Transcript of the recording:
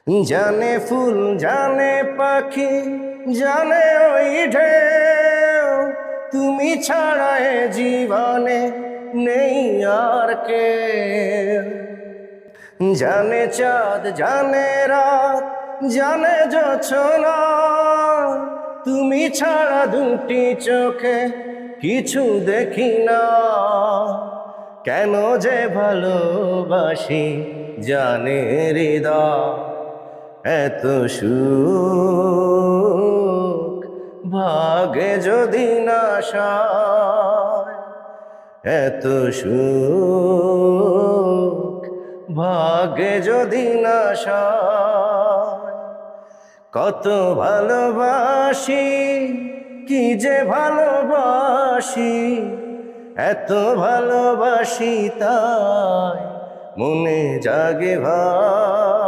জানে ফুল জানে পাখি জানে ওই ঢেউ, তুমি ছাড়া এ জীবনে নেই আর কে। জানে চাঁদ জানে রাত জানে জোছনা, তুমি ছাড়া দুটি চোখে কিছু দেখি না। কেন যে ভালোবাসি জানে হৃদয়, এত সুখ ভাগে যদি না সায়, এত সুখ ভাগে যদি না সায়। কত ভালোবাসি কি যে ভালোবাসি, এত ভালোবাসি তাই মনে জাগে ভাই।